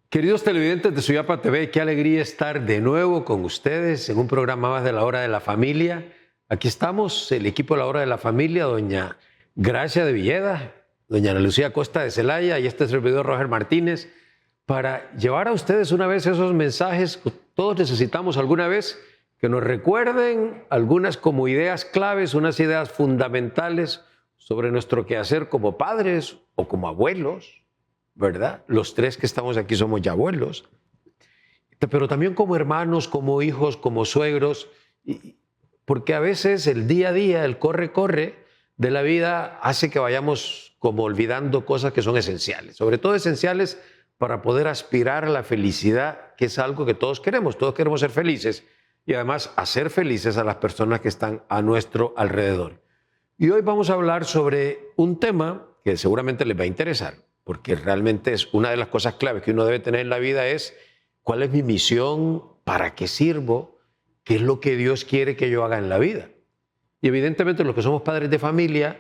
Queridos televidentes de Suyapa TV, qué alegría estar de nuevo con ustedes en un programa más de la Hora de la Familia. Aquí estamos, el equipo de la Hora de la Familia, doña Gracia de Villeda, doña Ana Lucía Costa de Celaya y este servidor Roger Martínez, para llevar a ustedes una vez esos mensajes que todos necesitamos alguna vez, que nos recuerden algunas como ideas claves, unas ideas fundamentales sobre nuestro quehacer como padres o como abuelos, ¿verdad? Los tres que estamos aquí somos ya abuelos, pero también como hermanos, como hijos, como suegros, porque a veces el día a día, el corre-corre de la vida hace que vayamos como olvidando cosas que son esenciales, sobre todo esenciales para poder aspirar a la felicidad, que es algo que todos queremos ser felices y además hacer felices a las personas que están a nuestro alrededor. Y hoy vamos a hablar sobre un tema que seguramente les va a interesar, porque realmente es una de las cosas claves que uno debe tener en la vida es cuál es mi misión, para qué sirvo, qué es lo que Dios quiere que yo haga en la vida. Y evidentemente los que somos padres de familia,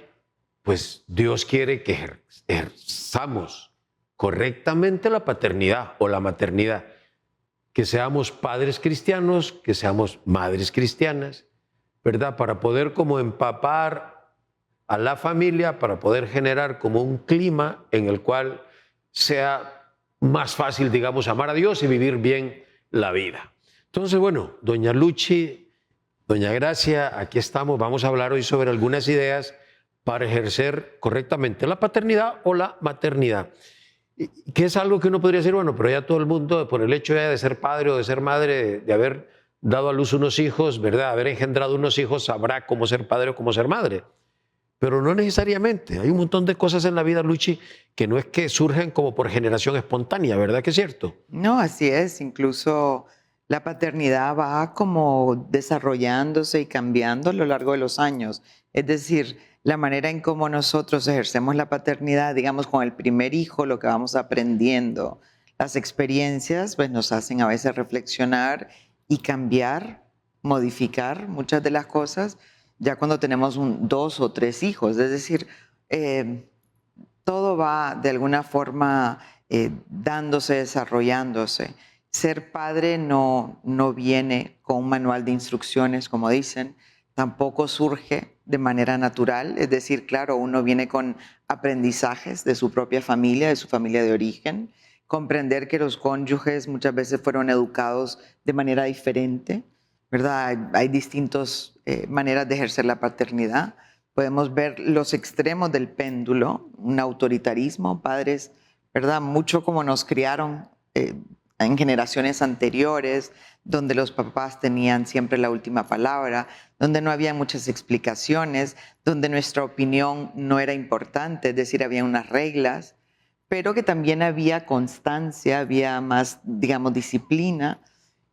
pues Dios quiere que ejerzamos correctamente la paternidad o la maternidad, que seamos padres cristianos, que seamos madres cristianas, ¿verdad? Para poder como empapar a la familia, para poder generar como un clima en el cual sea más fácil, digamos, amar a Dios y vivir bien la vida. Entonces, bueno, doña Luchi, doña Gracia, aquí estamos. Vamos a hablar hoy sobre algunas ideas para ejercer correctamente la paternidad o la maternidad. Que es algo que uno podría decir, bueno, pero ya todo el mundo, por el hecho ya de ser padre o de ser madre, de haber dado a luz unos hijos, ¿verdad? Haber engendrado unos hijos, sabrá cómo ser padre o cómo ser madre. Pero no necesariamente. Hay un montón de cosas en la vida, Luchi, que no es que surgen como por generación espontánea, ¿verdad que es cierto? No, así es. Incluso la paternidad va como desarrollándose y cambiando a lo largo de los años. Es decir, la manera en cómo nosotros ejercemos la paternidad, digamos, con el primer hijo, lo que vamos aprendiendo, las experiencias, pues nos hacen a veces reflexionar y cambiar, modificar muchas de las cosas, ya cuando tenemos dos o tres hijos. Es decir, eh, todo va de alguna forma dándose, desarrollándose. Ser padre no viene con un manual de instrucciones, como dicen, tampoco surge de manera natural, es decir, claro, uno viene con aprendizajes de su propia familia, de su familia de origen, comprender que los cónyuges muchas veces fueron educados de manera diferente, ¿verdad? Hay distintas maneras de ejercer la paternidad. Podemos ver los extremos del péndulo, un autoritarismo, padres, ¿verdad? Mucho como nos criaron en generaciones anteriores, donde los papás tenían siempre la última palabra, donde no había muchas explicaciones, donde nuestra opinión no era importante, es decir, había unas reglas, pero que también había constancia, había más, digamos, disciplina.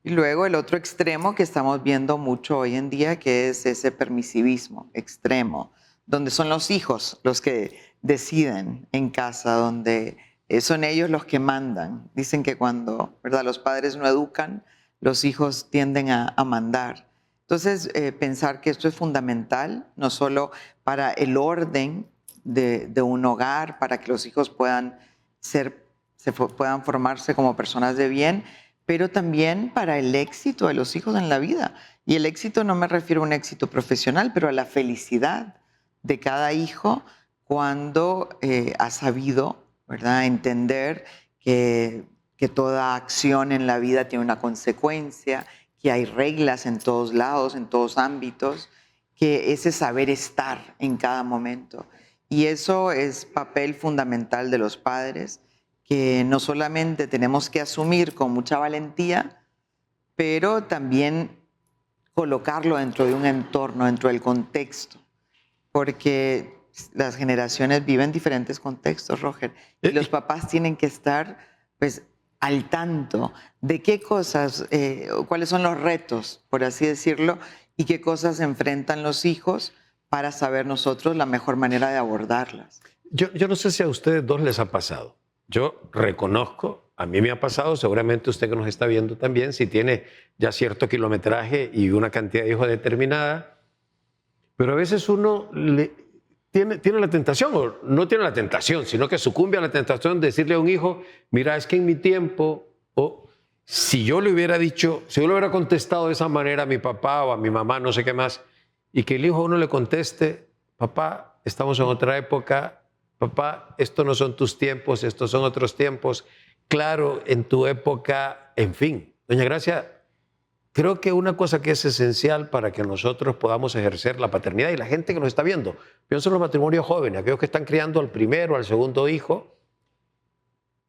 Y luego el otro extremo que estamos viendo mucho hoy en día, que es ese permisivismo extremo, donde son los hijos los que deciden en casa, donde son ellos los que mandan. Dicen que cuando, ¿verdad?, los padres no educan, los hijos tienden a mandar. Entonces, pensar que esto es fundamental, no solo para el orden de un hogar, para que los hijos puedan puedan formarse como personas de bien, pero también para el éxito de los hijos en la vida. Y el éxito no me refiero a un éxito profesional, pero a la felicidad de cada hijo cuando ha sabido, ¿verdad?, entender que toda acción en la vida tiene una consecuencia, que hay reglas en todos lados, en todos ámbitos, que ese saber estar en cada momento. Y eso es papel fundamental de los padres, que no solamente tenemos que asumir con mucha valentía, pero también colocarlo dentro de un entorno, dentro del contexto, porque las generaciones viven diferentes contextos, Roger, y los papás tienen que estar, pues, al tanto de qué cosas, cuáles son los retos, por así decirlo, y qué cosas enfrentan los hijos para saber nosotros la mejor manera de abordarlas. Yo no sé si a ustedes dos les ha pasado. Yo reconozco, a mí me ha pasado, seguramente usted que nos está viendo también, si tiene ya cierto kilometraje y una cantidad de hijos determinada, pero a veces uno tiene la tentación, o no tiene la tentación, sino que sucumbe a la tentación de decirle a un hijo, mira, es que en mi tiempo, o si yo le hubiera dicho, si yo le hubiera contestado de esa manera a mi papá o a mi mamá, no sé qué más, y que el hijo a uno le conteste, papá, estamos en otra época, papá, estos no son tus tiempos, estos son otros tiempos, claro, en tu época, en fin. Doña Gracia, creo que una cosa que es esencial para que nosotros podamos ejercer la paternidad y la gente que nos está viendo, pienso en los matrimonios jóvenes, aquellos que están criando al primero, al segundo hijo,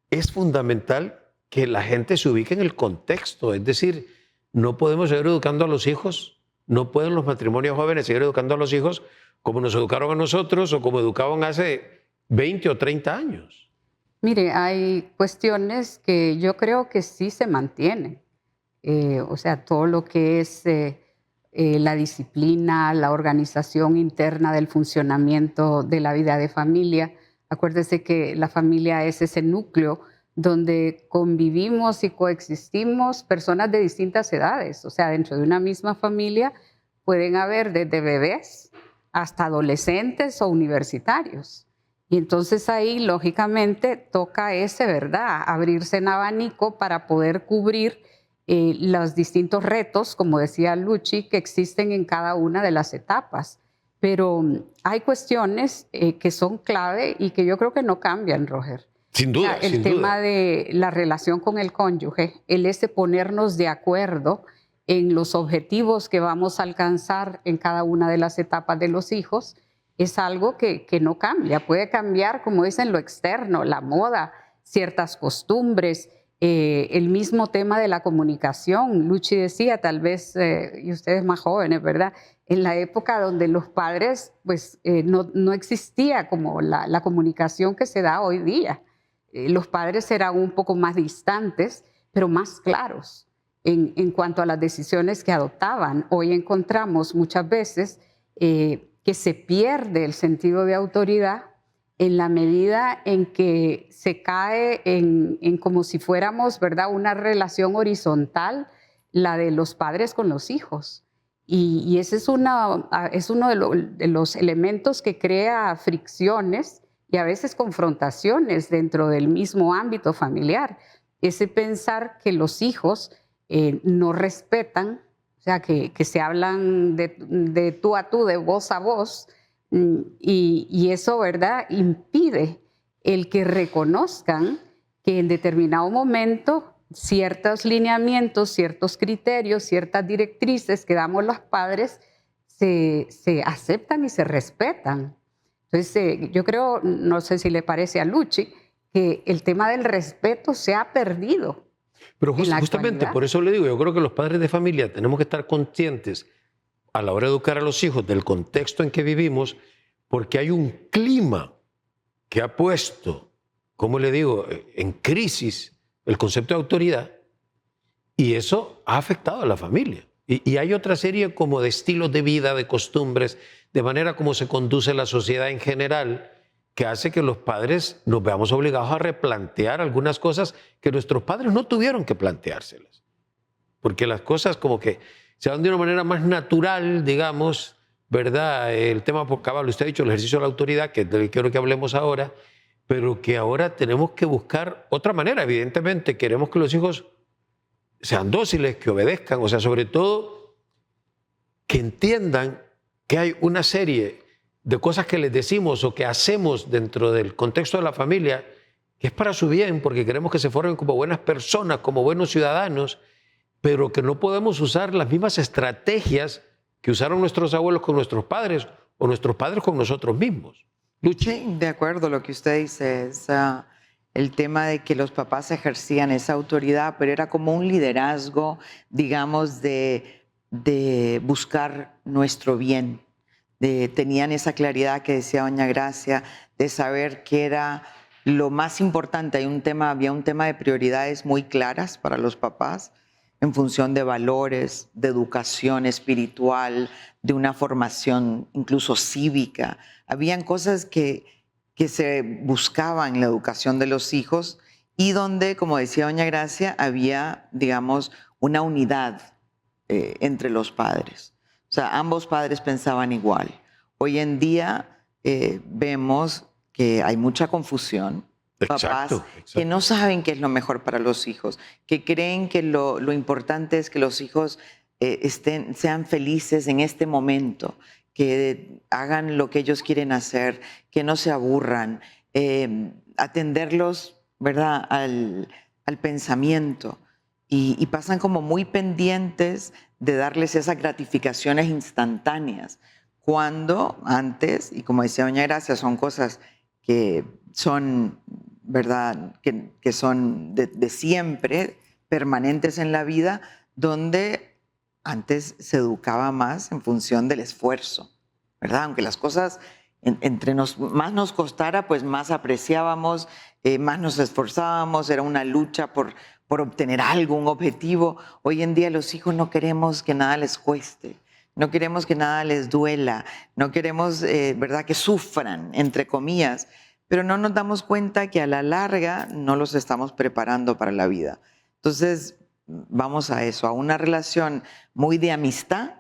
es fundamental que la gente se ubique en el contexto. Es decir, no podemos seguir educando a los hijos, no pueden los matrimonios jóvenes seguir educando a los hijos como nos educaron a nosotros o como educaban hace 20 o 30 años. Mire, hay cuestiones que yo creo que sí se mantienen. O sea, todo lo que es la disciplina, la organización interna del funcionamiento de la vida de familia. Acuérdese que la familia es ese núcleo donde convivimos y coexistimos personas de distintas edades. O sea, dentro de una misma familia pueden haber desde bebés hasta adolescentes o universitarios. Y entonces ahí, lógicamente, toca ¿verdad? Abrirse en abanico para poder cubrir los distintos retos, como decía Luchi, que existen en cada una de las etapas. Pero hay cuestiones que son clave y que yo creo que no cambian, Roger. Sin duda, O sea, el sin tema duda. de la relación con el cónyuge, el ponernos de acuerdo en los objetivos que vamos a alcanzar en cada una de las etapas de los hijos, es algo que no cambia. Puede cambiar, como dicen, lo externo, la moda, ciertas costumbres, el mismo tema de la comunicación. Luchi decía, tal vez, y ustedes más jóvenes, ¿verdad? En la época donde los padres, pues, no existía como la comunicación que se da hoy día. Los padres eran un poco más distantes, pero más claros en cuanto a las decisiones que adoptaban. Hoy encontramos muchas veces que se pierde el sentido de autoridad en la medida en que se cae en como si fuéramos, ¿verdad?, una relación horizontal, la de los padres con los hijos. Y ese es uno de los elementos que crea fricciones y a veces confrontaciones dentro del mismo ámbito familiar. Ese pensar que los hijos no respetan, o sea, que se hablan de tú a tú, de voz a voz, y eso, ¿verdad?, impide el que reconozcan que en determinado momento ciertos lineamientos, ciertos criterios, ciertas directrices que damos los padres se aceptan y se respetan. Entonces, yo creo, no sé si le parece a Luchi, que el tema del respeto se ha perdido. Pero en la justamente actualidad. por eso le digo, yo creo que los padres de familia tenemos que estar conscientes a la hora de educar a los hijos del contexto en que vivimos, porque hay un clima que ha puesto, como le digo, en crisis el concepto de autoridad, y eso ha afectado a la familia. Y hay otra serie como de estilos de vida, de costumbres, de manera como se conduce la sociedad en general, que hace que los padres nos veamos obligados a replantear algunas cosas que nuestros padres no tuvieron que planteárselas. Porque las cosas como que se dan de una manera más natural, digamos, ¿verdad? El tema por cabal, usted ha dicho, el ejercicio de la autoridad, que es del que quiero que hablemos ahora, pero que ahora tenemos que buscar otra manera. Evidentemente, queremos que los hijos sean dóciles, que obedezcan, o sea, sobre todo que entiendan que hay una serie de cosas que les decimos o que hacemos dentro del contexto de la familia que es para su bien, porque queremos que se formen como buenas personas, como buenos ciudadanos, pero que no podemos usar las mismas estrategias que usaron nuestros abuelos con nuestros padres o nuestros padres con nosotros mismos. Luchi. Sí, de acuerdo, lo que usted dice es el tema de que los papás ejercían esa autoridad, pero era como un liderazgo, digamos, de buscar nuestro bien. Tenían esa claridad que decía doña Gracia, de saber qué era lo más importante. Había un tema de prioridades muy claras para los papás en función de valores, de educación espiritual, de una formación incluso cívica. Habían cosas que se buscaban en la educación de los hijos y donde, como decía doña Gracia, había, digamos, una unidad entre los padres. O sea, ambos padres pensaban igual. Hoy en día vemos que hay mucha confusión. Papás que no saben qué es lo mejor para los hijos, que creen que lo importante es que los hijos sean felices en este momento, que hagan lo que ellos quieren hacer, que no se aburran, atenderlos, ¿verdad?, al pensamiento. Y pasan como muy pendientes de darles esas gratificaciones instantáneas, cuando antes, y como decía doña Gracia, son cosas que son, ¿verdad?, que son de siempre, permanentes en la vida, donde antes se educaba más en función del esfuerzo, ¿verdad? Aunque las cosas más nos costara, pues más apreciábamos, más nos esforzábamos, era una lucha por obtener algo, un objetivo. Hoy en día los hijos no queremos que nada les cueste, no queremos que nada les duela, no queremos, ¿verdad?, que sufran, entre comillas, pero no nos damos cuenta que a la larga no los estamos preparando para la vida. Entonces, vamos a eso, a una relación muy de amistad,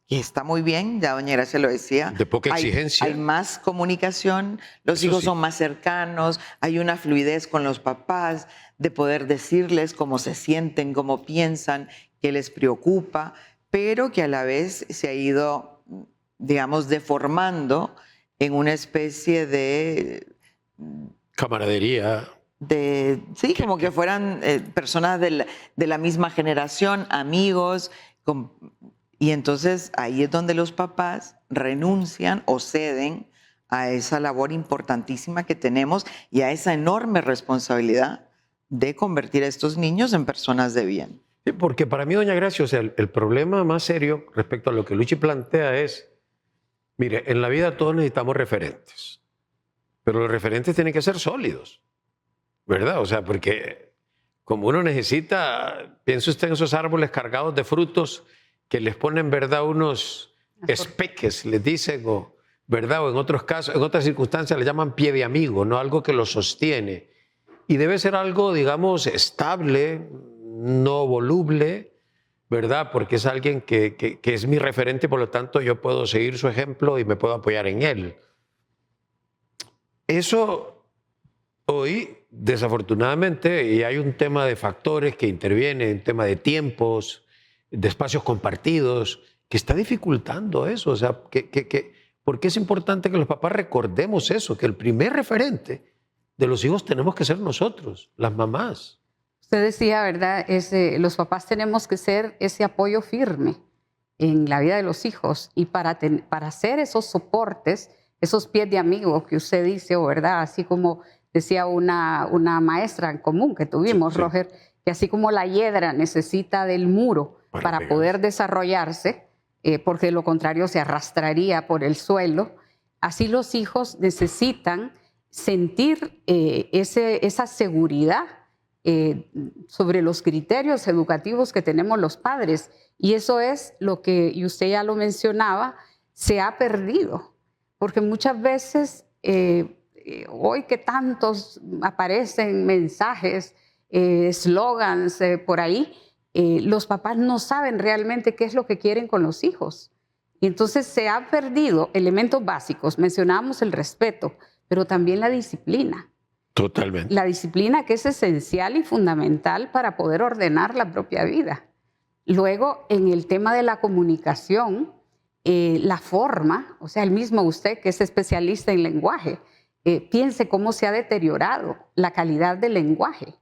que está muy bien, ya doña Gracia lo decía. De poca exigencia. Hay más comunicación, los hijos son más cercanos, hay una fluidez con los papás, de poder decirles cómo se sienten, cómo piensan, qué les preocupa, pero que a la vez se ha ido, digamos, deformando en una especie de camaradería. Sí, como que fueran personas de la misma generación, amigos, y entonces ahí es donde los papás renuncian o ceden a esa labor importantísima que tenemos y a esa enorme responsabilidad de convertir a estos niños en personas de bien. Sí, porque para mí, doña Gracia, o sea, el problema más serio respecto a lo que Luchi plantea es, mire, en la vida todos necesitamos referentes, pero los referentes tienen que ser sólidos, ¿verdad? O sea, porque como uno necesita, piense usted en esos árboles cargados de frutos que les ponen, ¿verdad?, unos espeques, les dicen, o, ¿verdad?, o en otros casos, en otras circunstancias le llaman pie de amigo, ¿no?, algo que lo sostiene. Y debe ser algo, digamos, estable, no voluble, ¿verdad?, porque es alguien que es mi referente, por lo tanto yo puedo seguir su ejemplo y me puedo apoyar en él. Eso hoy, desafortunadamente, y hay un tema de factores que intervienen, un tema de tiempos, de espacios compartidos, que está dificultando eso. O sea, porque es importante que los papás recordemos eso, que el primer referente de los hijos tenemos que ser nosotros, las mamás. Usted decía, ¿verdad? Los papás tenemos que ser ese apoyo firme en la vida de los hijos, y para hacer esos soportes, esos pies de amigo que usted dice, ¿verdad? Así como decía una maestra en común que tuvimos, sí, Roger, que así como la hiedra necesita del muro para poder desarrollarse, porque de lo contrario se arrastraría por el suelo, así los hijos necesitan sentir esa seguridad sobre los criterios educativos que tenemos los padres. Y eso es lo que, y usted ya lo mencionaba, se ha perdido. Porque muchas veces, hoy que tantos aparecen mensajes, eslogans por ahí, los papás no saben realmente qué es lo que quieren con los hijos. Y entonces se han perdido elementos básicos. Mencionábamos el respeto, pero también la disciplina. Totalmente. La disciplina, que es esencial y fundamental para poder ordenar la propia vida. Luego, en el tema de la comunicación, la forma, o sea, el mismo usted que es especialista en lenguaje, piense cómo se ha deteriorado la calidad del lenguaje.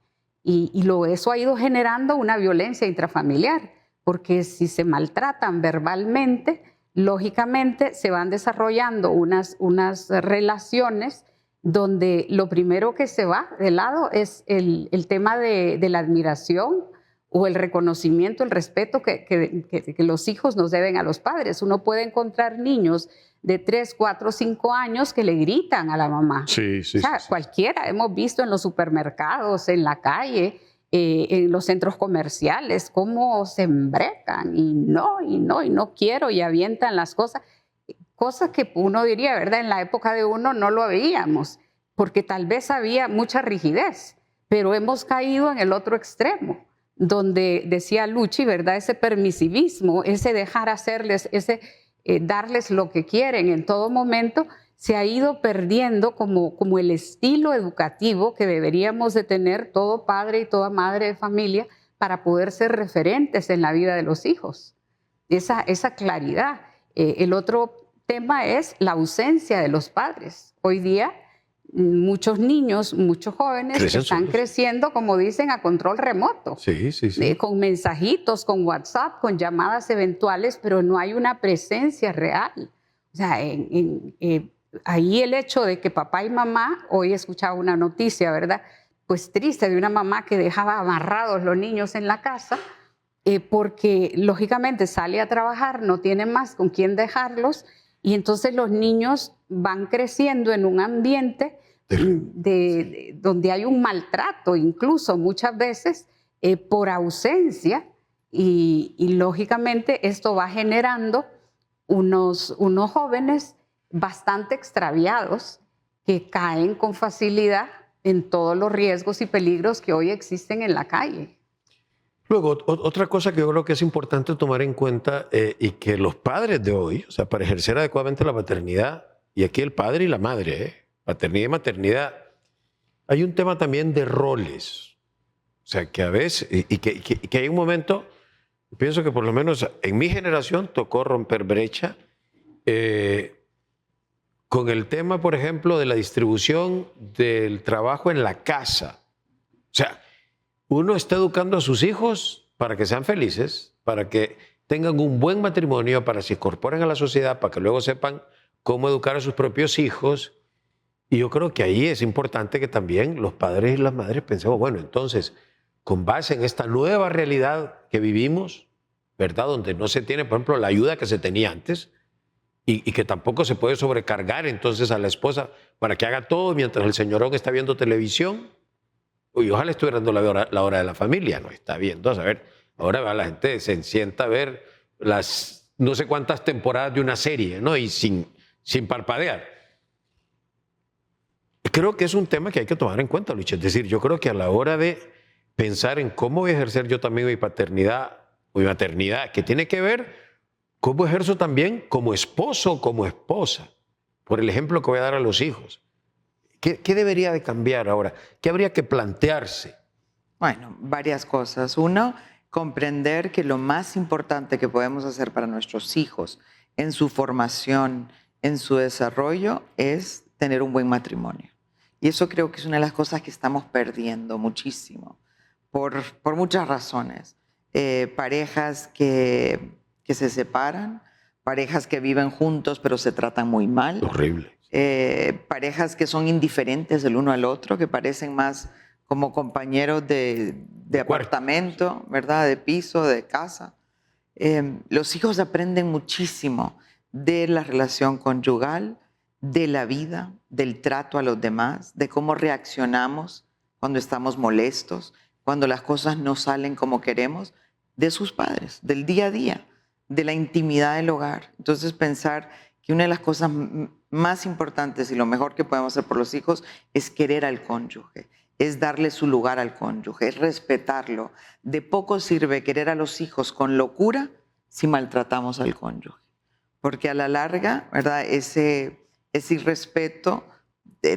Y eso ha ido generando una violencia intrafamiliar, porque si se maltratan verbalmente, lógicamente se van desarrollando unas relaciones donde lo primero que se va de lado es el tema de la admiración o el reconocimiento, el respeto que los hijos nos deben a los padres. Uno puede encontrar niños de 3, 4, 5 años que le gritan a la mamá. Sí, sí, o sea, sí. Cualquiera, hemos visto en los supermercados, en la calle, en los centros comerciales, cómo se embrecan y no quiero, y avientan las cosas. Cosas que uno diría, ¿verdad? En la época de uno no lo veíamos, porque tal vez había mucha rigidez, pero hemos caído en el otro extremo, donde decía Luchi, ¿verdad? Ese permisivismo, ese dejar hacerles, ese darles lo que quieren en todo momento, se ha ido perdiendo como el estilo educativo que deberíamos de tener todo padre y toda madre de familia para poder ser referentes en la vida de los hijos. Esa claridad. El otro tema es la ausencia de los padres. Hoy día muchos niños, muchos jóvenes están creciendo, como dicen, a control remoto. Sí, sí, sí. Con mensajitos, con WhatsApp, con llamadas eventuales, pero no hay una presencia real. O sea, ahí el hecho de que papá y mamá, hoy escuchaba una noticia, ¿verdad? Pues triste, de una mamá que dejaba amarrados los niños en la casa porque lógicamente sale a trabajar, no tiene más con quién dejarlos y entonces los niños van creciendo en un ambiente donde hay un maltrato, incluso muchas veces por ausencia y lógicamente esto va generando unos jóvenes bastante extraviados que caen con facilidad en todos los riesgos y peligros que hoy existen en la calle. Luego, otra cosa que yo creo que es importante tomar en cuenta y que los padres de hoy, o sea, para ejercer adecuadamente la paternidad, y aquí el padre y la madre, paternidad y maternidad, hay un tema también de roles. O sea, que a veces, y que hay un momento, pienso que por lo menos en mi generación tocó romper brecha con el tema, por ejemplo, de la distribución del trabajo en la casa. O sea, uno está educando a sus hijos para que sean felices, para que tengan un buen matrimonio, para que se incorporen a la sociedad, para que luego sepan cómo educar a sus propios hijos. Y yo creo que ahí es importante que también los padres y las madres pensemos, bueno, entonces, con base en esta nueva realidad que vivimos, ¿verdad? Donde no se tiene, por ejemplo, la ayuda que se tenía antes y que tampoco se puede sobrecargar entonces a la esposa para que haga todo mientras el señorón está viendo televisión. Y ojalá estuviera dando la hora de la familia, no está viendo, a saber, ahora la gente se sienta a ver las no sé cuántas temporadas de una serie, ¿no? Y sin parpadear. Creo que es un tema que hay que tomar en cuenta, Luis. Es decir, yo creo que a la hora de pensar en cómo voy a ejercer yo también mi paternidad o mi maternidad, que tiene que ver cómo ejerzo también como esposo o como esposa, por el ejemplo que voy a dar a los hijos. ¿Qué debería de cambiar ahora? ¿Qué habría que plantearse? Bueno, varias cosas. Uno, comprender que lo más importante que podemos hacer para nuestros hijos en su formación, en su desarrollo, es tener un buen matrimonio. Y eso creo que es una de las cosas que estamos perdiendo muchísimo, por muchas razones. Parejas que se separan, parejas que viven juntos pero se tratan muy mal. Horrible. Parejas que son indiferentes el uno al otro, que parecen más como compañeros de apartamento, ¿verdad? De piso, de casa. Los hijos aprenden muchísimo de la relación conyugal, de la vida, del trato a los demás, de cómo reaccionamos cuando estamos molestos, cuando las cosas no salen como queremos, de sus padres, del día a día, de la intimidad del hogar. Entonces pensar que una de las cosas más importantes y lo mejor que podemos hacer por los hijos es querer al cónyuge, es darle su lugar al cónyuge, es respetarlo. De poco sirve querer a los hijos con locura si maltratamos al cónyuge, porque a la larga, ¿verdad? Ese irrespeto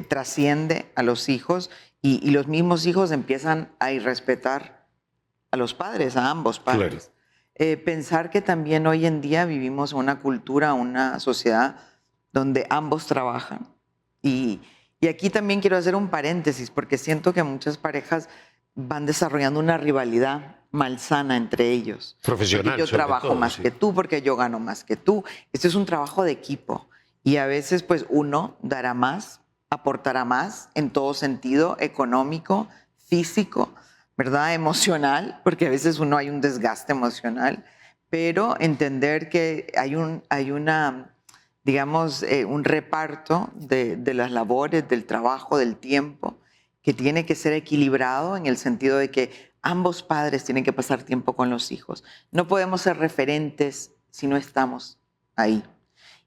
trasciende a los hijos y los mismos hijos empiezan a irrespetar a los padres, a ambos padres. Claro. Pensar que también hoy en día vivimos una cultura, una sociedad donde ambos trabajan. Y aquí también quiero hacer un paréntesis porque siento que muchas parejas van desarrollando una rivalidad malsana entre ellos. Profesional. Porque yo trabajo todo, más que tú, porque yo gano más que tú. Este es un trabajo de equipo. Y a veces pues uno dará más, aportará más en todo sentido, económico, físico, ¿verdad? Emocional, porque a veces uno hay un desgaste emocional, pero entender que hay una, digamos, un reparto de las labores, del trabajo, del tiempo, que tiene que ser equilibrado en el sentido de que ambos padres tienen que pasar tiempo con los hijos. No podemos ser referentes si no estamos ahí.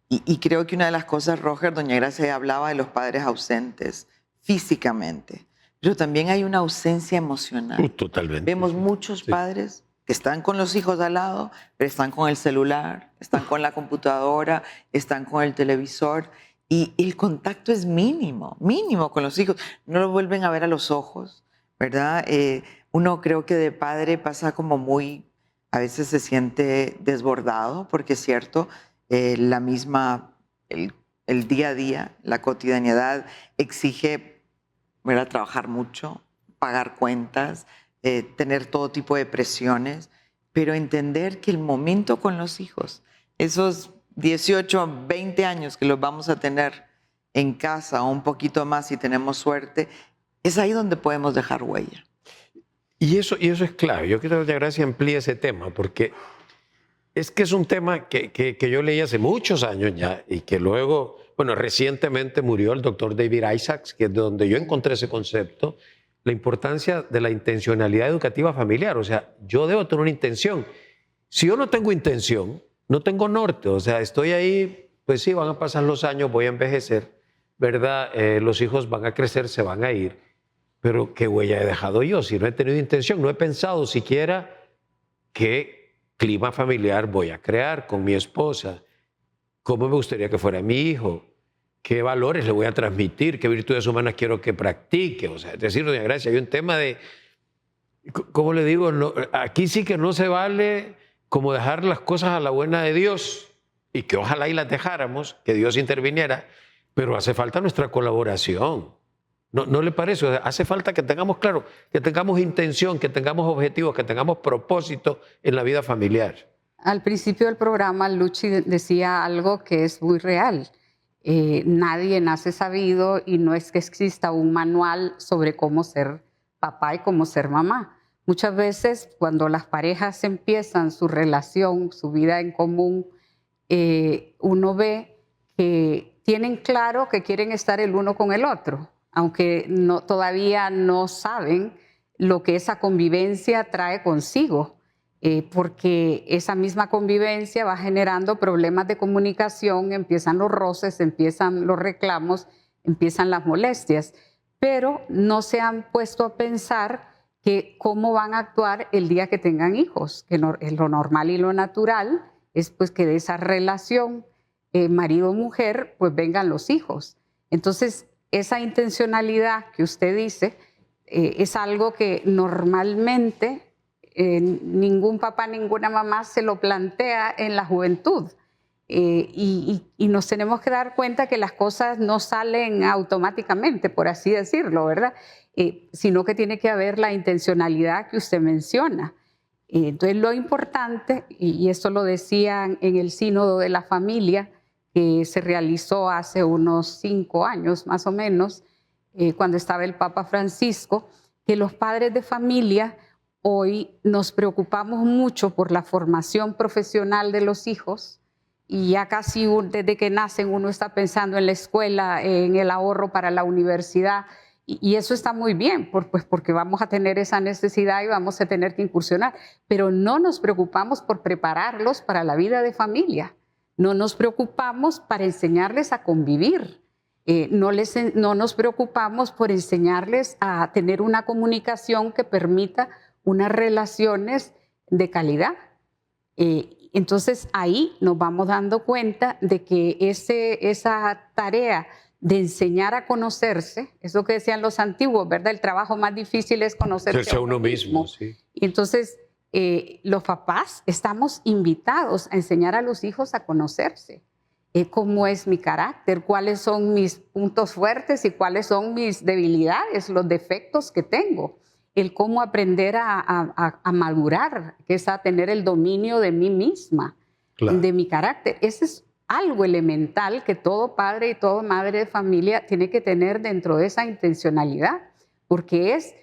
Y creo que una de las cosas, Roger, doña Gracia hablaba de los padres ausentes físicamente, pero también hay una ausencia emocional. Totalmente. Vemos muchos padres que están con los hijos al lado, pero están con el celular, están con la computadora, están con el televisor y el contacto es mínimo, mínimo con los hijos. No lo vuelven a ver a los ojos, ¿verdad? Uno creo que de padre pasa como muy, a veces se siente desbordado, porque es cierto, la misma, el día a día, la cotidianidad exige, ¿verdad?, trabajar mucho, pagar cuentas, tener todo tipo de presiones, pero entender que el momento con los hijos, esos 18, 20 años que los vamos a tener en casa o un poquito más si tenemos suerte, es ahí donde podemos dejar huella. Y eso es clave. Yo quiero que doña Gracia amplíe ese tema, porque es que es un tema que yo leí hace muchos años ya y que luego, bueno, recientemente murió el doctor David Isaacs, que es de donde yo encontré ese concepto, la importancia de la intencionalidad educativa familiar. O sea, yo debo tener una intención. Si yo no tengo intención, no tengo norte. O sea, estoy ahí, pues sí, van a pasar los años, voy a envejecer, ¿verdad? Los hijos van a crecer, se van a ir. Pero ¿qué huella he dejado yo? Si no he tenido intención, no he pensado siquiera qué clima familiar voy a crear con mi esposa, cómo me gustaría que fuera mi hijo, qué valores le voy a transmitir, qué virtudes humanas quiero que practique. O sea, es decir, doña Gracia, hay un tema de, ¿cómo le digo? No, aquí sí que no se vale como dejar las cosas a la buena de Dios, y que ojalá y las dejáramos, que Dios interviniera, pero hace falta nuestra colaboración. ¿No le parece? O sea, hace falta que tengamos claro, que tengamos intención, que tengamos objetivos, que tengamos propósito en la vida familiar. Al principio del programa, Luchi decía algo que es muy real. Nadie nace sabido y no es que exista un manual sobre cómo ser papá y cómo ser mamá. Muchas veces cuando las parejas empiezan su relación, su vida en común, uno ve que tienen claro que quieren estar el uno con el otro, aunque todavía no saben lo que esa convivencia trae consigo. Porque esa misma convivencia va generando problemas de comunicación, empiezan los roces, empiezan los reclamos, empiezan las molestias, pero no se han puesto a pensar que cómo van a actuar el día que tengan hijos, que lo normal y lo natural es pues que de esa relación marido-mujer pues vengan los hijos. Entonces, esa intencionalidad que usted dice es algo que normalmente ningún papá, ninguna mamá se lo plantea en la juventud. Y nos tenemos que dar cuenta que las cosas no salen automáticamente, por así decirlo, ¿verdad? Sino que tiene que haber la intencionalidad que usted menciona. Entonces, lo importante, y esto lo decían en el Sínodo de la Familia, que se realizó hace unos 5 años más o menos, cuando estaba el Papa Francisco, que los padres de familia hoy nos preocupamos mucho por la formación profesional de los hijos y ya casi desde que nacen uno está pensando en la escuela, en el ahorro para la universidad y eso está muy bien pues porque vamos a tener esa necesidad y vamos a tener que incursionar, pero no nos preocupamos por prepararlos para la vida de familia, no nos preocupamos para enseñarles a convivir. No nos preocupamos por enseñarles a tener una comunicación que permita unas relaciones de calidad. Entonces ahí nos vamos dando cuenta de que esa tarea de enseñar a conocerse, es lo que decían los antiguos, ¿verdad? El trabajo más difícil es conocerse a uno mismo. Sí. Y entonces los papás estamos invitados a enseñar a los hijos a conocerse. Cómo es mi carácter, cuáles son mis puntos fuertes y cuáles son mis debilidades, los defectos que tengo. El cómo aprender a madurar, que es a tener el dominio de mí misma, claro, de mi carácter. Ese es algo elemental que todo padre y toda madre de familia tiene que tener dentro de esa intencionalidad, porque es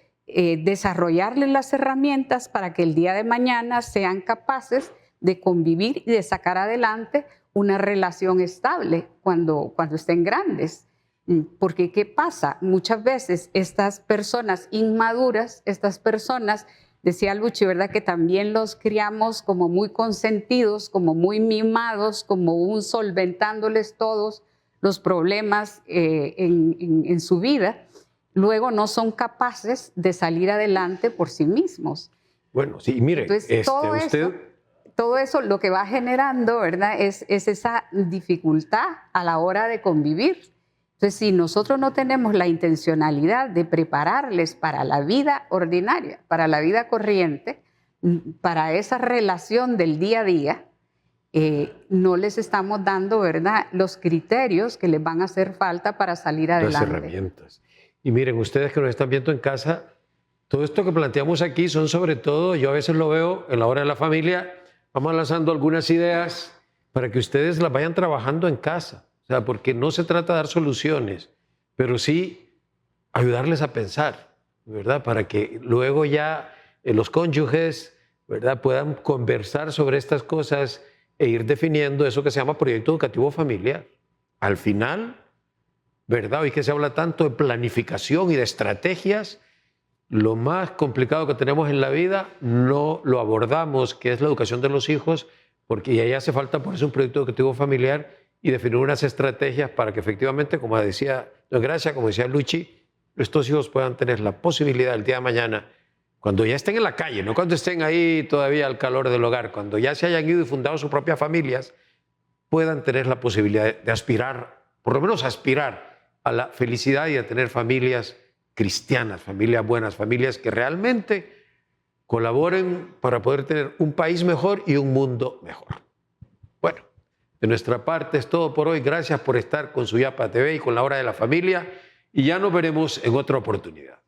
desarrollarles las herramientas para que el día de mañana sean capaces de convivir y de sacar adelante una relación estable cuando estén grandes. Porque, ¿qué pasa? Muchas veces estas personas inmaduras, estas personas, decía Luchi, ¿verdad? Que también los criamos como muy consentidos, como muy mimados, como solventándoles todos los problemas en su vida. Luego no son capaces de salir adelante por sí mismos. Bueno, sí, mire, entonces, todo usted... eso todo eso lo que va generando, ¿verdad? Es esa dificultad a la hora de convivir. Entonces, si nosotros no tenemos la intencionalidad de prepararles para la vida ordinaria, para la vida corriente, para esa relación del día a día, no les estamos dando, ¿verdad?, los criterios que les van a hacer falta para salir adelante. Las herramientas. Y miren, ustedes que nos están viendo en casa, todo esto que planteamos aquí son sobre todo, yo a veces lo veo en la hora de la familia, vamos lanzando algunas ideas para que ustedes las vayan trabajando en casa. O sea, porque no se trata de dar soluciones, pero sí ayudarles a pensar, ¿verdad? Para que luego ya los cónyuges, ¿verdad?, puedan conversar sobre estas cosas e ir definiendo eso que se llama proyecto educativo familiar. Al final, ¿verdad? Hoy que se habla tanto de planificación y de estrategias, lo más complicado que tenemos en la vida no lo abordamos, que es la educación de los hijos, porque ahí hace falta por eso un proyecto educativo familiar y definir unas estrategias para que efectivamente, como decía don Gracia, como decía Luchi, estos hijos puedan tener la posibilidad el día de mañana, cuando ya estén en la calle, no cuando estén ahí todavía al calor del hogar, cuando ya se hayan ido y fundado sus propias familias, puedan tener la posibilidad de aspirar, por lo menos aspirar a la felicidad y a tener familias cristianas, familias buenas, familias que realmente colaboren para poder tener un país mejor y un mundo mejor. Bueno, de nuestra parte es todo por hoy. Gracias por estar con Suyapa TV y con la Hora de la Familia y ya nos veremos en otra oportunidad.